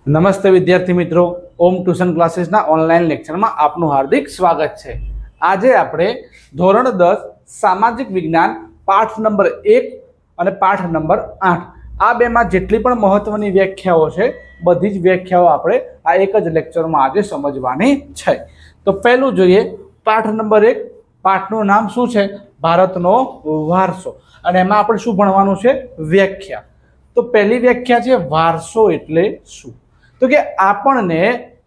નમસ્તે વિદ્યાર્થી મિત્રો, ઓમ ટ્યુશન ક્લાસીસના ઓનલાઈન લેક્ચરમાં આપનું હાર્દિક સ્વાગત છે। આજે આપણે ધોરણ 10 સામાજિક વિજ્ઞાન પાઠ નંબર 1 અને પાઠ નંબર 8 આ બેમાં જેટલી પણ મહત્વની વ્યાખ્યાઓ છે બધી જ વ્યાખ્યાઓ આપણે આ એક જ લેક્ચરમાં આજે સમજવાની છે। તો પહેલું જોઈએ પાઠ નંબર 1। પાઠનું નામ શું છે? ભારતનો વારસો। અને એમાં આપણે શું ભણવાનું છે? વ્યાખ્યા। તો પહેલી વ્યાખ્યા છે વારસો એટલે શું? તો કે આપણને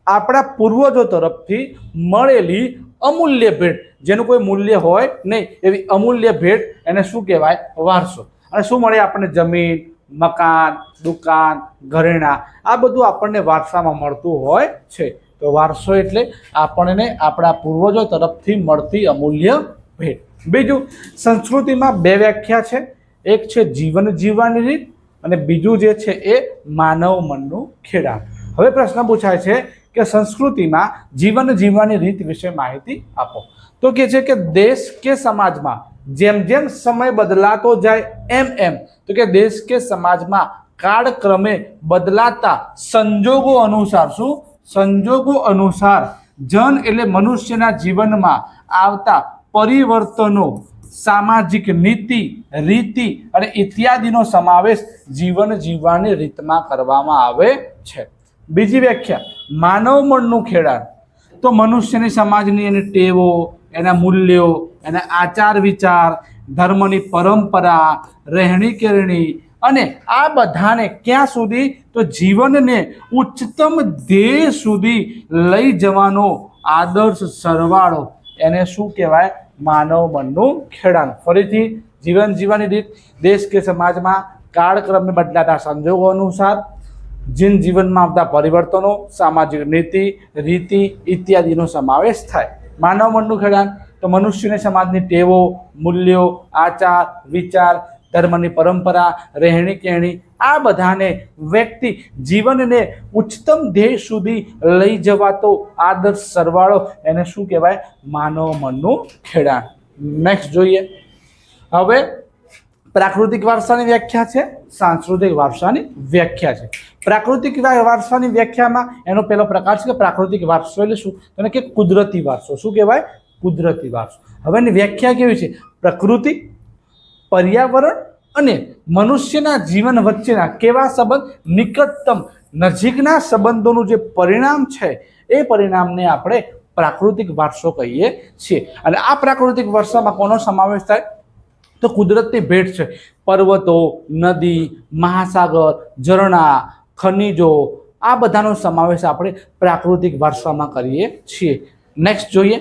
આપણા પૂર્વજો તરફથી મળેલી અમૂલ્ય ભેટ, જેનું કોઈ મૂલ્ય હોય નહીં એવી અમૂલ્ય ભેટ, એને શું કહેવાય? વારસો। અને શું મળે આપણને? જમીન, મકાન, દુકાન, ઘરેણાં, આ બધું આપણને વારસામાં મળતું હોય છે। તો વારસો એટલે આપણને આપણા પૂર્વજો તરફથી મળતી અમૂલ્ય ભેટ। બીજું, સંસ્કૃતિમાં બે વ્યાખ્યા છે, એક છે જીવન જીવવાની રીત અને બીજું જે છે એ માનવ મનનું ખેડાણ। હવે પ્રશ્ન પૂછાય છે કે સંસ્કૃતિમાં જીવન જીવવાની રીત વિશે માહિતી આપો। તો કે છે કે દેશ કે સમાજમાં જેમ જેમ સમય બદલાતો જાય એમ તો કે દેશ કે સમાજમાં કાળક્રમે બદલાતા સંજોગો અનુસાર, શું? સંજોગો અનુસાર જન એટલે મનુષ્યના જીવનમાં આવતા પરિવર્તનો, સામાજિક નીતિ, રીતિ અને ઇત્યાદિનો સમાવેશ જીવન જીવવાની રીતમાં કરવામાં આવે છે। બીજી વ્યાખ્યા, માનવ મનનું ખેડાણ। તો મનુષ્યની સમાજની એની ટેવો, એના મૂલ્યો, એના આચાર વિચાર, ધર્મની પરંપરા, રહેણી કહેણી અને આ બધાને ક્યાં સુધી? તો જીવનને ઉચ્ચતમ ધ્યેય સુધી લઈ જવાનો આદર્શ સરવાળો, એને શું કહેવાય? માનવ મનનું ખેડાણ। ફરીથી, જીવન જીવવાની રીત દેશ કે સમાજમાં કાળક્રમે બદલાતા સંજોગો અનુસાર જીવનમાં આવતા પરિવર્તનો, સામાજિક નીતિ, રીતિ ઇત્યાદિનો સમાવેશ થાય। માનવ મનનું ખેડાણ તો મનુષ્યને સમાજની ટેવો, મૂલ્યો, આચાર વિચાર, ધર્મની પરંપરા, રહેણી કહેણી, આ બધાને વ્યક્તિ જીવનને ઉચ્ચતમ ધ્યેય સુધી લઈ જવાતો આદર્શ સરવાળો, એને શું કહેવાય? માનવ મનનું ખેડાણ। નેક્સ્ટ જોઈએ, હવે પ્રાકૃતિક વારસાની વ્યાખ્યા છે, સાંસ્કૃતિક વારસાની વ્યાખ્યા છે। પ્રાકૃતિક વારસાની વ્યાખ્યામાં એનો પહેલો પ્રકાર છે કે પ્રાકૃતિક વારસો એટલે શું? તો કે કુદરતી વારસો। શું કહેવાય? કુદરતી વારસો। હવે એની વ્યાખ્યા કેવી છે? પ્રકૃતિ, પર્યાવરણ અને મનુષ્યના જીવન વચ્ચેના કેવા સંબંધ? નિકટતમ, નજીકના સંબંધોનું જે પરિણામ છે એ પરિણામને આપણે પ્રાકૃતિક વારસો કહીએ છીએ। અને આ પ્રાકૃતિક વારસામાં કોનો સમાવેશ થાય? તો કુદરતની ભેટ છે, પર્વતો, નદી, મહાસાગર, ઝરણા, ખનિજો, આ બધાનો સમાવેશ આપણે પ્રાકૃતિક વારસામાં કરીએ છીએ। નેક્સ્ટ જોઈએ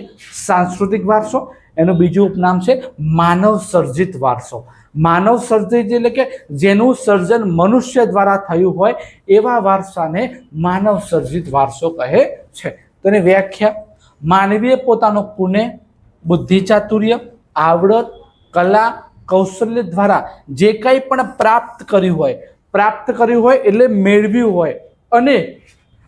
સાંસ્કૃતિક વારસો। એનું બીજું ઉપનામ છે માનવ સર્જિત વારસો। માનવ સર્જિત એટલે કે જેનું સર્જન મનુષ્ય દ્વારા થયું હોય એવા વારસાને માનવ સર્જિત વારસો કહે છે। તેની વ્યાખ્યા, માનવીએ પોતાનો પુણ્ય, બુદ્ધિ ચાતુર્ય, આવડત, કલા, કૌશલ્ય દ્વારા જે કંઈ પણ પ્રાપ્ત કર્યું હોય એટલે મેળવ્યું હોય, અને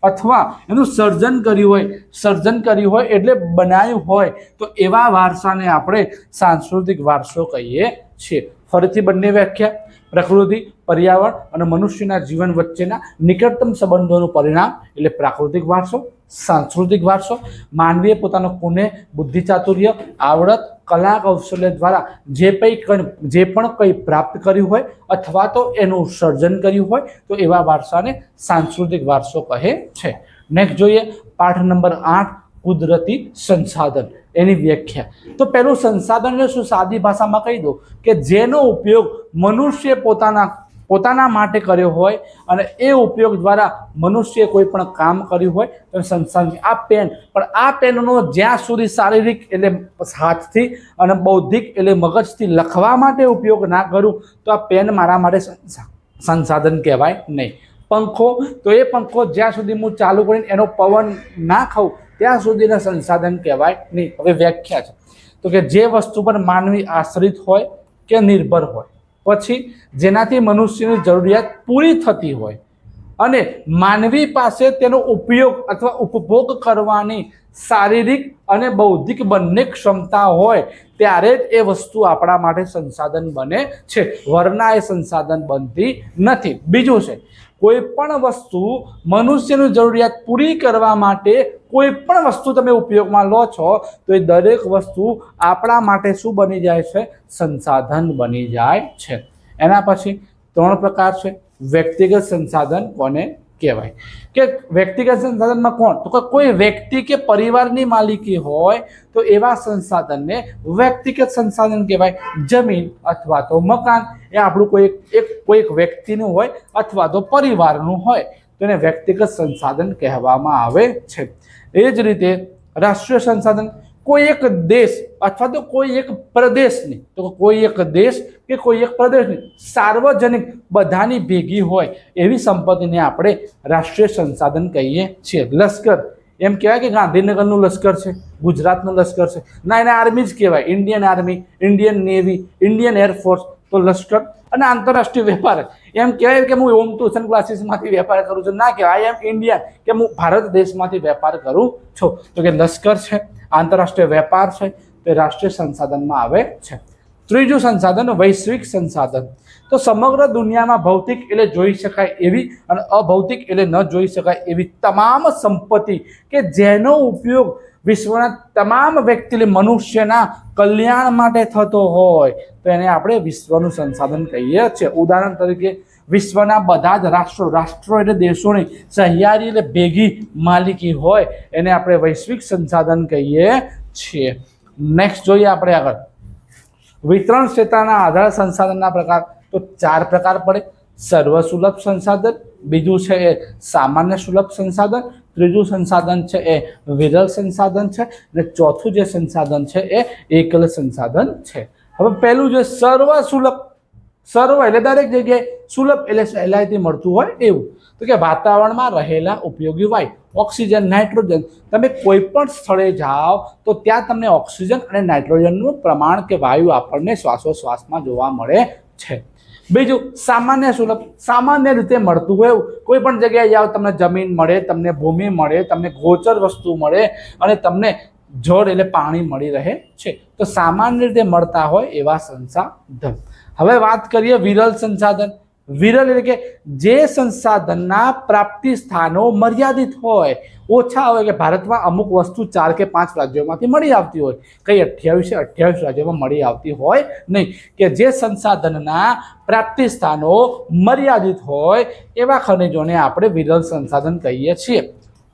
અથવા એનું સર્જન કર્યું હોય એટલે બનાવ્યું હોય, તો એવા વારસાને આપણે સાંસ્કૃતિક વારસો કહીએ છીએ। ફરીથી બંને વ્યાખ્યા, પ્રકૃતિ, પર્યાવરણ અને મનુષ્યના જીવન વચ્ચેના નિકટતમ સંબંધોનું પરિણામ એટલે પ્રાકૃતિક વારસો। સાંસ્કૃતિક વારસો, માનવીએ પોતાનો પુણ્ય, બુદ્ધિ ચાતુર્ય, આવડત, કલા, કૌશલ્ય દ્વારા જે પણ કંઈ પ્રાપ્ત કર્યું હોય અથવા તો એનું સર્જન કર્યું હોય તો એવા વારસાને સાંસ્કૃતિક વારસો કહે છે। નેક્સ્ટ જોઈએ પાઠ નંબર 8, કુદરતી સંસાધન, એની વ્યાખ્યા। તો પહેલું સંસાધન એટલે શું? સાદી ભાષામાં કહી દો કે જેનો ઉપયોગ મનુષ્ય પોતાના માટે કર્યો હોય અને એ ઉપયોગ દ્વારા મનુષ્યએ કોઈ પણ કામ કર્યું હોય તો સંસાધન। આ પેન, પણ આ પેનનો જ્યાં સુધી શારીરિક એટલે હાથથી અને બૌદ્ધિક એટલે મગજથી લખવા માટે ઉપયોગ ના કરું તો આ પેન મારા માટે સંસાધન કહેવાય નહીં। પંખો, તો એ પંખો જ્યાં સુધી હું ચાલુ કરીને એનો પવન ના ખાઉં ત્યાં સુધીના સંસાધન કહેવાય નહીં। હવે વ્યાખ્યા છે તો કે જે વસ્તુ પર માનવી આશ્રિત હોય કે નિર્ભર હોય, પછી જેનાથી મનુષ્યની જરૂરિયાત પૂરી થતી હોય અને માનવી પાસે તેનો ઉપયોગ અથવા ઉપભોગ કરવાની શારીરિક અને બૌદ્ધિક બંને ક્ષમતા હોય ત્યારે જ એ વસ્તુ આપણા માટે સંસાધન બને છે, વરના એ સંસાધન બનતી નથી। બીજું છે કોઈ પણ વસ્તુ મનુષ્યની જરૂરિયાત પૂરી કરવા માટે કોઈ પણ વસ્તુ તમે ઉપયોગમાં લો છો તો એ દરેક વસ્તુ આપણા માટે શું બની જાય છે? સંસાધન બની જાય છે. એના પછી 3 પ્રકાર છે. વ્યક્તિગત સંસાધન કોને કહેવાય? કે વ્યક્તિગત સંસાધનમાં કોણ? તો કોઈ વ્યક્તિ કે પરિવારની માલિકી હોય તો એવા સંસાધનને વ્યક્તિગત સંસાધન કહેવાય. જમીન અથવા તો મકાન એ આપણું કોઈ એક વ્યક્તિનું હોય અથવા તો પરિવારનું હોય તો એને વ્યક્તિગત સંસાધન કહેવામાં આવે છે. એ જ રીતે રાષ્ટ્રીય સંસાધન કોઈ એક દેશ અથવા તો કોઈ એક પ્રદેશની, તો કોઈ એક દેશ કે કોઈ એક પ્રદેશની સાર્વજનિક બધાની ભેગી હોય એવી સંપત્તિને આપણે રાષ્ટ્રીય સંસાધન કહીએ છીએ. લશ્કર, એમ કહેવાય કે ગાંધીનગરનું લશ્કર છે, ગુજરાતનું લશ્કર છે, ના, એને આર્મી જ કહેવાય. Indian army, Indian navy, Indian air force, તો લશ્કર. અને આંતરરાષ્ટ્રીય વેપાર, એમ કહેવાય કે હું હોમ ટ્યુશન ક્લાસીસમાંથી વેપાર કરું છું, ના કહેવાય આઈ એમ ઇન્ડિયન, કે હું ભારત દેશમાંથી વેપાર કરું છું. તો કે લશ્કર છે, આંતરરાષ્ટ્રીય વેપાર છે, તે રાષ્ટ્રીય સંસાધનમાં આવે છે. ત્રીજું સંસાધન વૈશ્વિક સંસાધન. તો સમગ્ર દુનિયામાં ભૌતિક એટલે જોઈ શકાય એવી અને અભૌતિક એટલે ન જોઈ શકાય એવી તમામ સંપત્તિ કે જેનો ઉપયોગ વિશ્વના તમામ વ્યક્તિ મનુષ્યના કલ્યાણ માટે થતો હોય તો એને આપણે વિશ્વનું સંસાધન કહીએ છીએ. ઉદાહરણ તરીકે વિશ્વના બધા જ રાષ્ટ્રો એટલે દેશોની સહિયારી એટલે ભેગી માલિકી હોય એને આપણે વૈશ્વિક સંસાધન કહીએ છીએ. નેક્સ્ટ જોઈએ આપણે આગળ વિતરણ ક્ષેત્રના આધાર સંસાધનના પ્રકાર. તો 4 પ્રકાર પડે. સર્વસુલભ સંસાધન, બીજું છે એ સામાન્ય સુલભ સંસાધન, ત્રીજું સંસાધન છે એ વિરલ સંસાધન છે, અને ચોથું જે સંસાધન છે એ એકલ સંસાધન છે. હવે પહેલું જે સર્વસુલભ, સર્વ એટલે દરેક જગ્યાએ, સુલભ એટલે સહેલાઈથી મળતું હોય એવું. તો કે વાતાવરણમાં રહેલા ઉપયોગી વાયુ, ઓક્સિજન, નાઇટ્રોજન, તમે કોઈ પણ સ્થળે જાઓ તો ત્યાં તમને ઓક્સિજન અને નાઇટ્રોજનનું પ્રમાણ કે વાયુ આપણને શ્વાસોશ્વાસમાં જોવા મળે છે. બીજું સામાન્ય સુલભ, સામાન્ય રીતે મળતું હોય એવું. કોઈ પણ જગ્યાએ જાઓ તમને જમીન મળે, તમને ભૂમિ મળે, તમને ગોચર વસ્તુ મળે અને તમને જળ એટલે પાણી મળી રહે છે. તો સામાન્ય રીતે મળતા હોય એવા સંસાધન. હવે વાત કરીએ વિરલ સંસાધન. વિરલ એટલે કે જે સંસાધનના પ્રાપ્તિ સ્થાનો મર્યાદિત હોય, ઓછા હોય. કે ભારતમાં અમુક વસ્તુ 4 કે 5 રાજ્યોમાંથી મળી આવતી હોય, કઈ 28 રાજ્યોમાં મળી આવતી હોય નહીં. કે જે સંસાધનના પ્રાપ્તિ સ્થાનો મર્યાદિત હોય એવા ખનિજોને આપણે વિરલ સંસાધન કહીએ છીએ.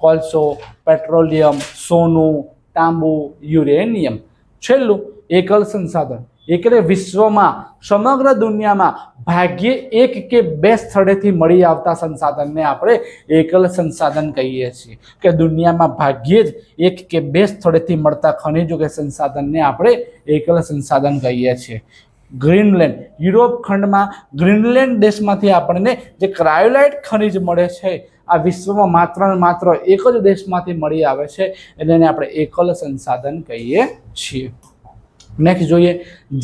કોલસો, પેટ્રોલિયમ, સોનું, તાંબુ, યુરેનિયમ. છેલ્લું એકલ સંસાધન. એટલે વિશ્વમાં સમગ્ર દુનિયામાં ભાગ્યે 1 કે 2 સ્થળેથી મળી આવતા સંસાધનને આપણે એકલ સંસાધન કહીએ છીએ. કે દુનિયામાં ભાગ્યે જ 1 કે 2 સ્થળેથી મળતા ખનિજો કે સંસાધનને આપણે એકલ સંસાધન કહીએ છીએ. ગ્રીનલેન્ડ, યુરોપ ખંડમાં ગ્રીનલેન્ડ દેશમાંથી આપણને જે ક્રાયોલાઇટ ખનિજ મળે છે આ વિશ્વમાં માત્ર ને માત્ર એક જ દેશમાંથી મળી આવે છે, એટલે એને આપણે એકલ સંસાધન કહીએ છીએ. નેક્સ્ટ જોઈએ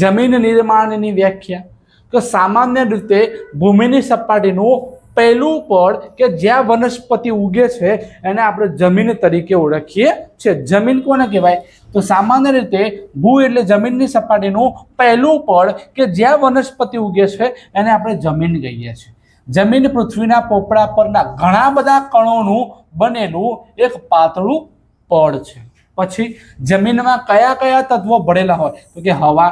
જમીન નિર્માણની વ્યાખ્યા. તો સામાન્ય રીતે ભૂમિની સપાટીનું પહેલું પડ કે જ્યાં વનસ્પતિ ઉગે છે એને આપણે જમીન તરીકે ઓળખીએ છીએ. જમીન કોને કહેવાય? તો સામાન્ય રીતે ભૂ એટલે જમીનની સપાટીનું પહેલું પડ કે જ્યાં વનસ્પતિ ઉગે છે એને આપણે જમીન કહીએ છીએ. જમીન પૃથ્વીના પોપડા પરના ઘણા બધા કણોનું બનેલું એક પાતળું પડ છે. પછી જમીનમાં કયા કયા તત્વો ભળેલા હોય? તો કે હવા,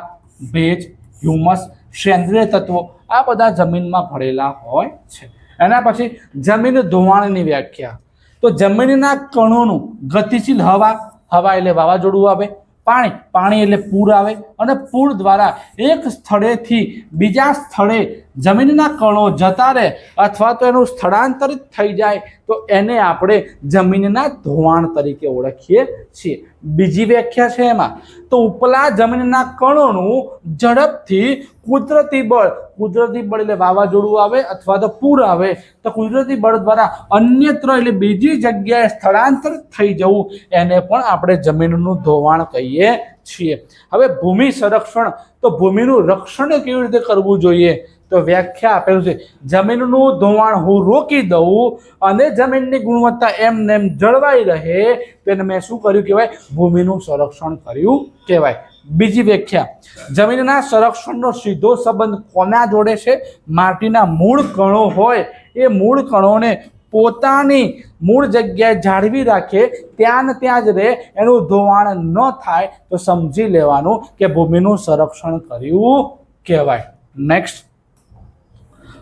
ભેજ, હ્યુમસ, સેન્દ્રિય તત્વો, આ બધા જમીનમાં ભળેલા હોય છે. એના પછી જમીન ધોવાણની વ્યાખ્યા. તો જમીનના કણોનું ગતિશીલ હવા, હવા એટલે વાવાઝોડું આવે, પાણી એટલે પૂર આવે અને પૂર દ્વારા એક સ્થળેથી બીજા સ્થળે જમીનના કણો જતા રહે અથવા તો એનું સ્થળાંતરિત થઈ જાય તો એને આપણે જમીનના ધોવાણ તરીકે ઓળખીએ છીએ. બીજી વ્યાખ્યા છે એમાં તો ઉપલા જમીનના કણોનું ઝડપથી કુદરતી બળ એટલે વાવાઝોડું આવે અથવા તો પૂર આવે તો કુદરતી બળ દ્વારા અન્યત્ર એટલે બીજી જગ્યાએ સ્થળાંતરિત થઈ જવું એને પણ આપણે જમીનનું ધોવાણ કહીએ છીએ. હવે ભૂમિ સંરક્ષણ. તો ભૂમિનું રક્ષણ કેવી રીતે કરવું જોઈએ? તો વ્યાખ્યા આપેલું છે જમીનનું ધોવાણ હું રોકી દઉં અને જમીનની ગુણવત્તા એમ જળવાઈ રહે તો એને મેં શું કર્યું કહેવાય? ભૂમિનું સંરક્ષણ કર્યું કહેવાય. બીજી વ્યાખ્યા જમીનના સંરક્ષણનો સીધો સંબંધ કોના જોડે છે? માટીના મૂળ કણો હોય એ મૂળ કણોને પોતાની મૂળ જગ્યાએ જાળવી રાખે, ત્યાં ને ત્યાં જ રહે, એનું ધોવાણ ન થાય તો સમજી લેવાનું કે ભૂમિનું સંરક્ષણ કર્યું કહેવાય. નેક્સ્ટ,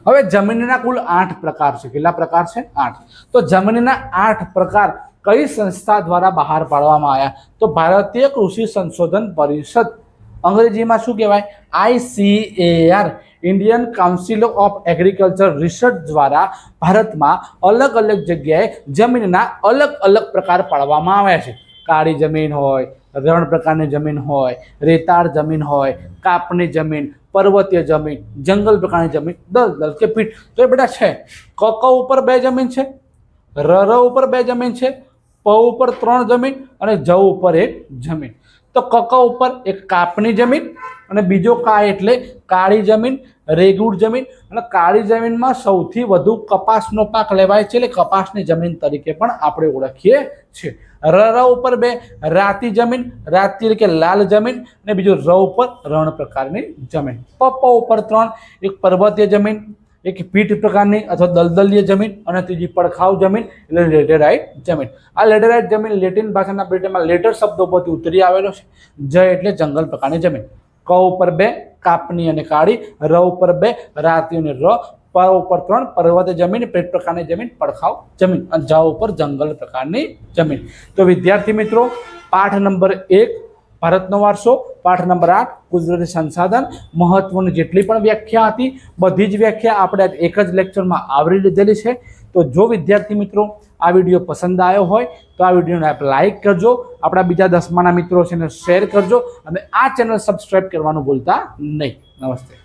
હવે જમીનના કુલ 8 પ્રકાર છે. કેટલા પ્રકાર છે? 8. તો જમીનના 8 પ્રકાર કઈ સંસ્થા દ્વારા બહાર પાડવામાં આવ્યા? તો ભારતીય કૃષિ સંશોધન પરિષદ, અંગ્રેજીમાં શું કહેવાય? ICAR, Indian council of agriculture research દ્વારા ભારતમાં અલગ અલગ જગ્યાએ જમીનના અલગ અલગ પ્રકાર પાડવામાં આવ્યા છે. કાળી જમીન હોય, રણ પ્રકારની જમીન હોય, રેતાળ જમીન હોય, કાપની જમીન, પર્વતીય જમીન, જંગલ પ્રકારની જમીન, દલદલ કે પીઠ. તો એ બધા છે. કક ઉપર 2 જમીન છે, ર ઉપર 2 જમીન છે, પ ઉપર 3 જમીન અને જ ઉપર 1 જમીન. તો કક ઉપર એક કાપની જમીન અને બીજો કા એટલે કાળી જમીન, રેગુડ જમીન. અને કાળી જમીનમાં સૌથી વધુ કપાસનો પાક લેવાય છે, એટલે કપાસની જમીન તરીકે પણ આપણે ઓળખીએ છીએ. ર ઉપર 2 રાતી જમીન, રાતી એટલે કે લાલ જમીન, અને બીજું ર ઉપર રણ પ્રકારની જમીન. પ ઉપર 3 એક પર્વતીય જમીન, એક પીઠ પ્રકારની અથવા દલદલીય જમીન, અને ત્રીજી પડખાવ જમીન એટલે લેટેરાઇટ જમીન. આ લેટેરાઇટ જમીન લેટિન ભાષાના બ્રિટનમાં લેટર શબ્દ ઉપરથી ઉતરી આવેલો છે. જ એટલે જંગલ પ્રકારની જમીન. ક ઉપર 2 કાપની અને કાળી, ર ઉપર 2 રાતી અને ર, પ ઉપર 3 પર્વતીય જમીન, પીઠ પ્રકારની જમીન, પડખાવ જમીન, અને જ ઉપર જંગલ પ્રકારની જમીન. તો વિદ્યાર્થી મિત્રો, પાઠ નંબર 1 ભારતનો વારસો, પાઠ નંબર 8 કુદરતી સંસાધન, મહત્વની જેટલી પણ વ્યાખ્યા હતી બધી જ વ્યાખ્યા આપણે એક જ લેક્ચરમાં આવરી લીધેલી છે. તો જો વિદ્યાર્થી મિત્રો આ વિડીયો પસંદ આવ્યો હોય તો આ વિડીયોને આપ લાઇક કરજો, આપણા બીજા 10માના મિત્રો છે એને શેર કરજો, અને આ ચેનલ સબસ્ક્રાઈબ કરવાનું ભૂલતા નહીં. નમસ્તે.